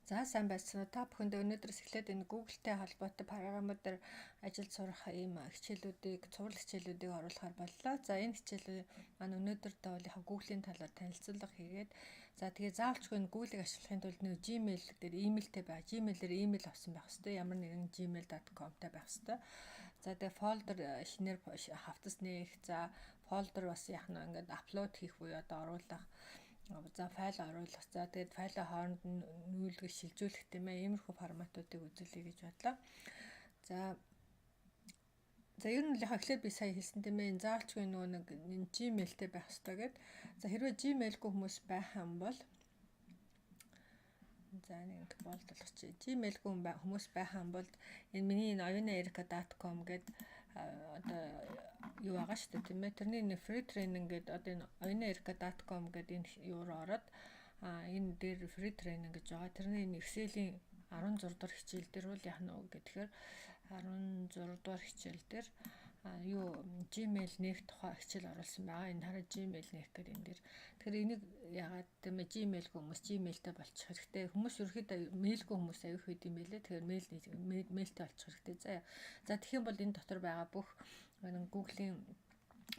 За сайн байцгаана. Та бүхэнд өнөөдрөөс эхлээд энэ Google-тэй холбоотой програмууд дээр ажиллаж сурах ийм хичээлүүдийг, цуврал хичээлүүдийг оруулахаар боллоо. За энэ хичээл маань өнөөдөртөө бол яг Google-ийн талаар танилцуулга хийгээд за тэгээ заавалчгүй энэ Google-ийг ашиглахын тулд нэг Gmail дээр имэйлтэй бай. Gmail-ээр имэйл авсан байх хэрэгтэй. Ямар нэгэн gmail.com-тай байх хэрэгтэй. За тэгээ фолдер шинээр хавтас нээх. За фолдер бас яг нэг ингээд апплод хийх буюу одоо оруулах. За файл оруулах. За тэгээд файлаа хооронд нь нүүлгэж шилжүүлэх тийм ээ. Иймэрхүү форматуудыг үзүүлэе гэж бодлоо. За ер нь л яг эхлээд би сая хэлсэн тийм ээ. Заавалчгүй нөгөө нэг Gmail-тэй байх хэрэгтэй гэдэг. За хэрвээ Gmail-гүй хүмүүс байх юм бол за нэг болдолох чи Gmail-гүй хүмүүс байх юм бол энэ миний oyinaerika.com гэдэг одоо юу байгаа шүү дээ тийм ээ. Тэрний нэг free training гэдэг одоо энэ oyinaerika.com гэдэг энэ юу руу ороод энэ дээр free training гэж байгаа. Тэрний Excel-ийн 16 дугаар хичээл дээр бол яах нь вэ гэхээр 16 дугаар хичээл дээр юу Gmail нээх тухай хичээл оруулсан байгаа. Энэ хараа Gmail нээх гэдэг энэ дээр. Тэгэхээр энийг ягаад тийм ээ Gmail хүмүүс Gmail-тэй болчих хэрэгтэй. Хүмүүс ерөөхдөө мэйлгүй хүмүүс аяг хэд юм бэлээ. Тэгэхээр мэйлтэй болчих хэрэгтэй. За тэгэх юм бол энэ дотор байгаа бүх Google-ийн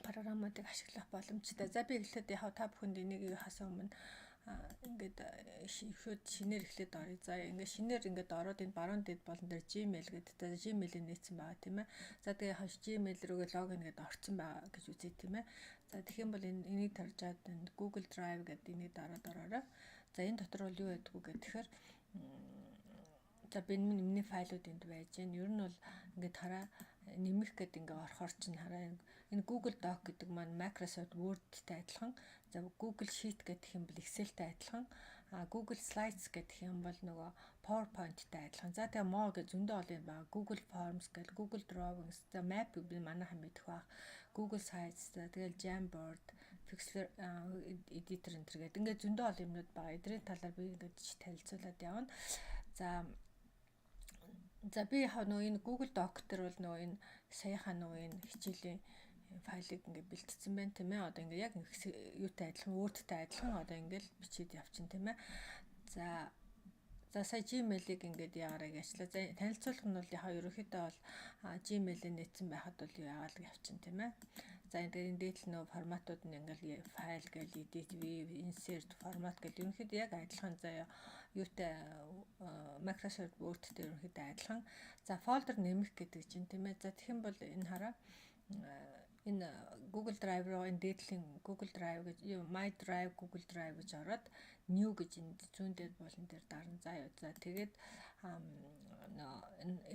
програмуудыг ашиглах боломжтой. За би эхлээд яг та бүхэнд энийг хасаа өмнө ингээд шийхүүд шинээр эхлээд орё. За ингээд шинээр ингээд ороод энэ баруун дэд болон дээр Gmail гэдэг. За Gmail-ийг нээсэн байгаа тийм ээ. За тэгээ хаш Gmail рүүгээ логин гэдээ орсон байгаа гэж үзье тийм ээ. За тэгэх юм бол энийг таржаад энэ Google Drive гэдэг энийг дараад ороорой. За энэ дотор бол юу байдгүй гэхээр за би миний файлууд энд байж гэн. Ер нь бол ингээд хараа нэмэх гэдэг ингээ орохоор чинь хараа энэ Google Doc гэдэг маань Microsoft Word-тэй адилхан. За Google Sheet гэдэг юм бол Excel-тэй адилхан. Google Slides гэдэг юм бол нөгөө PowerPoint-тай адилхан. За тэгээ Mo гэж зөндөө олон юм байна. Google Forms гэдэг, Google Drawings, за Map би манайхан мэдэх баг. Google Sites, тэгэл Jamboard, Pixel Editor энэ төр гэдэг. Ингээ зөндөө олон юмнууд байгаа. Эдрийн талаар би ингээд танилцуулаад явна. За би яг нөгөө энэ Google Doc дээр бол нөгөө энэ саяхан нөгөө энэ хичээлийн файлыг ингээд бэлтцсэн байна тийм ээ. Одоо ингээд яг юутай адилхан, Word-тай адилхан одоо ингээд бичиж явчихна тийм ээ. За сая Gmail-ийг ингээд яараа гэжлээ. За танилцуулах нь бол яхаа ерөөхдөө бол Gmail-ийг нээсэн байхад бол яагаад л явчихна тийм ээ. За энэ дээд л нөгөө форматууд нь ингээд файл гэл edit, view, insert формат гэл ерөнхийдөө яг адилхан заяа юутай Microsoft Word дээр ерөнхийдөө адилхан. За фолдер нэмэх гэдэг чинь тийм ээ. За тэгэх юм бол энэ хараа энэ Google Drive руу энэ дээдлийн Google Drive гэж My Drive Google Drive гэж ороод new гэж энэ зүүн дээд болон дээр дарна. За тэгээд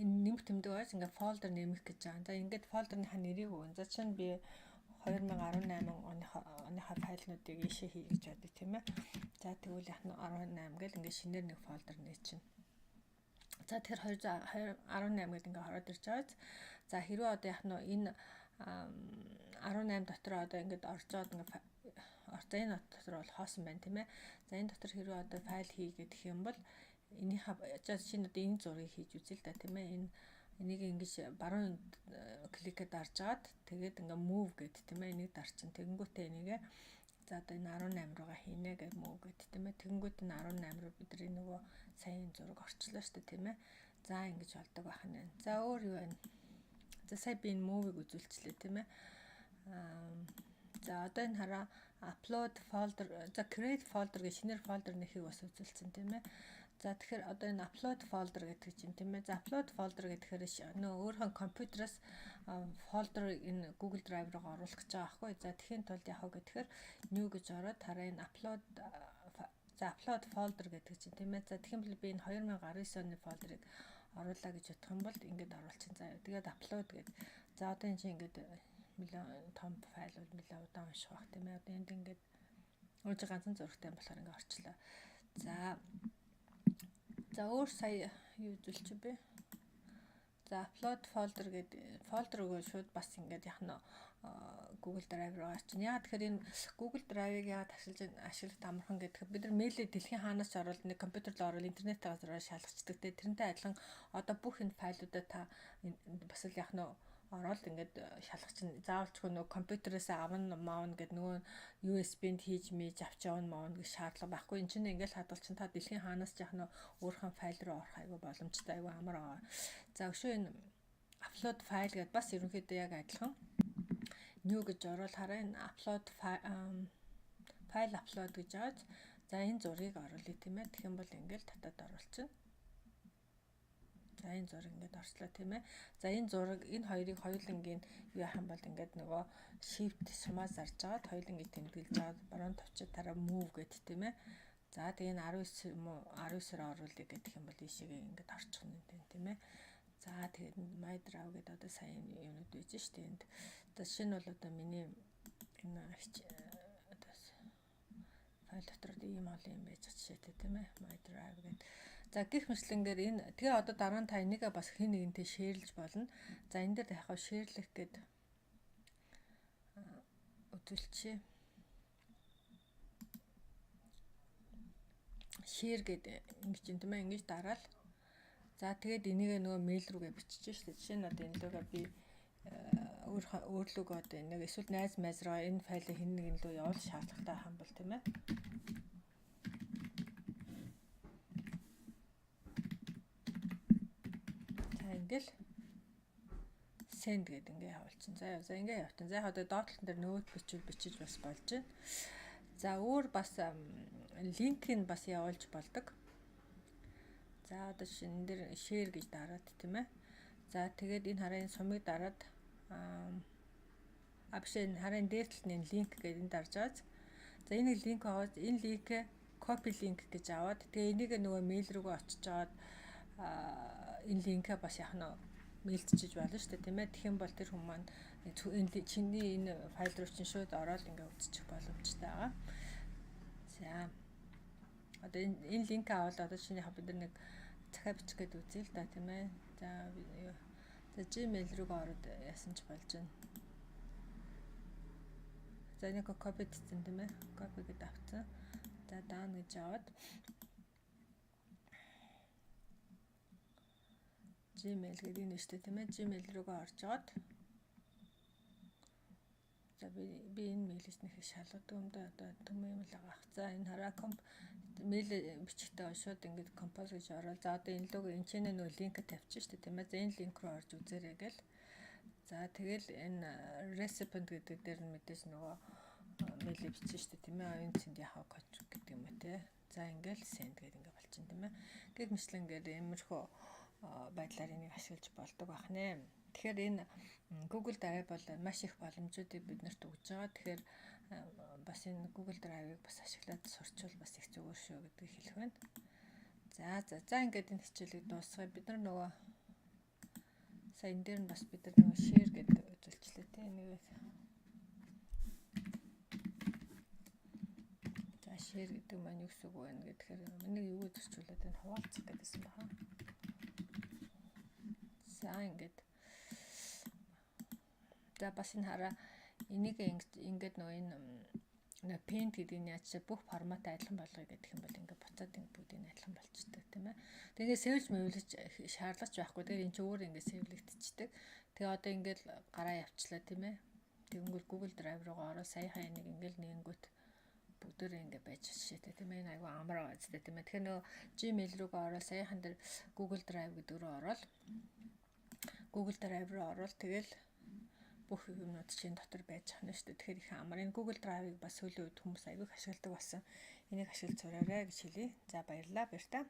энэ нэмэх тэмдэг байж ингээд фолдер нэмэх гэж байгаа. За ингээд фолдерынхаа нэрийг өгөн. За чинь би 2018 оныхаа файлнуудыг ийшээ хий гэж бодъё тийм ээ. За тэгвэл яг нь 18 гэл ингээд шинээр нэг фолдер нээчин. За тэгэхээр 2018 гэдэг ингээд ороод ирж байгаа. За хэрвээ одоо яг нь энэ 18 дотор одоо ингээд орцоод ингээд энэ дотор бол хоосон байна тийм ээ. За энэ дотор хэрвээ одоо файл хий гэх юм бол энийхээ шинэ одоо энэ зургийг хийж үзье л да тийм ээ. Энийг ингэж баруун кликэд дарж агаад тэгээд ингээ move гэд тийм ээ. Энийг дарчин тэгэнгүүтээ энийгээ за одоо энэ 18 руугаа хийнэ гэж move гэд тийм ээ. Тэгэнгүүт энэ 18 руу бидний нөгөө сайн зураг орчлоо шүү дээ тийм ээ. За ингэж болдог байх нь. За өөр юу вэ? За сая би энэ move-ыг үзүүлчихлээ тийм ээ. За одоо энэ хараа upload folder, за create folder гэж шинээр folder нэхийг бас үзүүлсэн тийм ээ. За тэгэхээр одоо энэ upload folder гэдэг чинь тийм ээ. За upload folder гэхээр нөө өөрийнхөө компьютераас folder энэ Google Drive руу оруулах гэж байгаа байхгүй. За тэхийн тулд яах вэ гэхээр new гэж ороод хараа энэ upload folder гэдэг чинь тийм ээ. За тэгэх юм бол би энэ 2019 оны folder-ыг оруулаа гэж бодох юм бол ингээд оруулчин заяа. Тэгээд upload гэдэг. За одоо энэ чинь ингээд нэлээд том файл бол нэлээд удаан унших байх тийм ээ. Одоо энд ингээд өөрөөр ганцхан зурагтай юм болохоор ингээд орчлоо. За өөр сая юу үзүүлчих бэ? За upload folder гэдэг folder өгөө шууд бас ингээд яг нь Google Drive руу орчин. Яагаад тэгэхээр энэ Google Drive-ыг яагаад ашиглах амархан гэдэг бид нар мэйлээ дэлхийн хаанаас ч оруулаад нэг компьютер руу оруулаад интернет газараар шалгацдаг те тэрнтэй адилхан одоо бүх энэ файлуудаа та бас л яг нь ороод ингээд шалгах чинь заавалчгүй нөгөө компьютерээс авна маавна гэдэг нөгөө USB-нд хийж мэж авч явна маавна гэх шаардлага байхгүй. Энд чинь ингээд хадгалж чинь та дэлхийн хаанаас ч яах нь өөрийнхөө файл руу орох айгүй боломжтой, айгүй амар байгаа. За өшөө энэ upload файл гэдээ бас ерөнхийдөө яг адилхан. New гэж орвол хараа энэ upload файл upload гэж аваад за энэ зургийг оруулъя тийм ээ. Тэгэх юм бол ингээд татаад оруулчихна. За энэ зураг ингээд орчлоо тийм ээ. За энэ зураг энэ хоёрыг хоёулангийн юу яах юм бол ингээд нөгөө shift сумаа зарж агаад хоёулангийн тэмдэглэж агаад баруун тавчид дараа move гэдэг тийм ээ. За тэгээ энэ 19 юм уу 19-оор оруулъя гэдэг юм бол ийшээгээ ингээд орчих нь тийм ээ. За тэгээд my drive гэдэг одоо сайн юунууд байж штэ энд. Одоо жишээ нь бол одоо миний энэ файл дотор ийм олон юм байж жишээтэй тийм ээ. My drive гэдэг. За гэх мэтлэнгээр энэ тэгээ одоо дараа нь та энийгээ бас хэн нэгэнтэй шеэрлж болно. За энэ дээр яхаа шеэрлэх гээд үзүүлчихье. Share гэдэг ингэж юм тийм ээ. Ингэж дараал. За тэгээд энийгээ нөгөө мэйл рүүгээ бичиж штэ. Жишээ нь одоо энэ лугаа би өөрлөгөө одоо нэг эсвэл найз руу энэ файлыг хэн нэгэн лөө явуул шаардлагатай хам бол тийм ээ. Ингээл send гэдэг ингээ явуулчин. За ингээ явуулчин. За яг одоо доотлон дээр нөт бичиж бас болж байна. За өөр бас линкийг бас явуулж болдог. За одоо шинэ дээр share гэж дараад тийм ээ. За тэгээд энэ хараа энэ сумыг дараад биш энэ хараа энэ дээр талд энэ линк гэдэг энэ дарж байгаа. За энийг линк аваад энэ линкээ copy link гэж аваад тэгээ энийг нөгөө мэйл рүүгээ очиж аваад энэ линкээ бас яах нь мэйлдчиж болно шүү дээ тийм ээ. Тэгэх юм бол тэр хүмүүс маань чиний энэ файл руу чинь шууд ороод ингээ үзчих боломжтой байгаа. За одоо энэ линк аваад одоо чиний бид нар нэг захаа бичих гээд үзье л да тийм ээ. За Gmail рүүгээ ороод яасан ч болж байна. За энийг copy хийсэн тийм ээ. Copy гэдэг авцсан. За down гэж аваад Gmail гэдэг нь нэштэй тийм ээ. Gmail рүүгээ орж агаад за би энэ мэйлээс нэг шалгадаг юм да одоо төм юм л байгаа. За энэ хараа мэйл бичгтээ шууд ингээд compose гэж ороод за одоо энэ луг энэ чинь нөө линк тавьчих шүү дээ тийм ээ. За энэ линк руу орж үзээрэй гэл. За тэгэл энэ recipient гэдэг дээр нь мэдээж нөгөө мэйл бичсэн шүү дээ тийм ээ. Энэ цэнд яхаа код гэдэг юм уу те. За ингээл send гэдэг ингээд болчихно тийм ээ. Гэх мэтлэнгээр иймэрхүү байдлаар энийг ашиглаж болдог байх нэ. Тэгэхээр энэ Google Drive бол маш их боломжуудыг биднэрт өгж байгаа. Тэгэхээр бас энэ Google Drive-ыг бас ашиглаад сурчвал бас их зүгээр шүү гэдгийг хэлэх байна. За ингээд энэ хичээлийг дуусгая. Бид нар нөгөө сая энэ дээр нь бас бид нар нөгөө share гэдэг үзүүлчлээ те. Энийг за share гэдэг маань юу гэсэн үг вэ гэхээр энийг юу гэж зөрчүүлээд энэ хуваалцах гэдсэн байна. За ингээд за бас энэ хараа энийг ингээд нөгөө энэ paint гэдэг нь яаж бүх формат адилхан болгоё гэдэг юм бол ингээд буцаад ингээд бүгдийг адилхан болчтой тийм ээ. Тэгээ сэвлж мэвлэж шаардлагач байхгүй. Тэгээ эн чинь өөр ингээд сэвлэгдчихдэг. Тэгээ одоо ингээд гараа явчлаа тийм ээ. Тэгэнгүүт Google Drive руугаа ороо саяхан энийг ингээд нэнгүүт бүгдөө ингээд байж шишээтэй тийм ээ. Энэ айгу амар байгаа зү тийм ээ. Тэгэхээр нөгөө Gmail руугаа ороо саяхан дээр Google Drive гэдэг рүү ороод Google Drive руу орвол тэгэл бүх юмнууд чинь дотор байж байгаа нь шүү дээ. Тэгэхээр их амар. Энэ Google Drive-ыг бас сүүлийн үед хүмүүс аягүй ашигладаг болсон. Энийг ашиглаж сураарай гэж хэлье. За баярлалаа.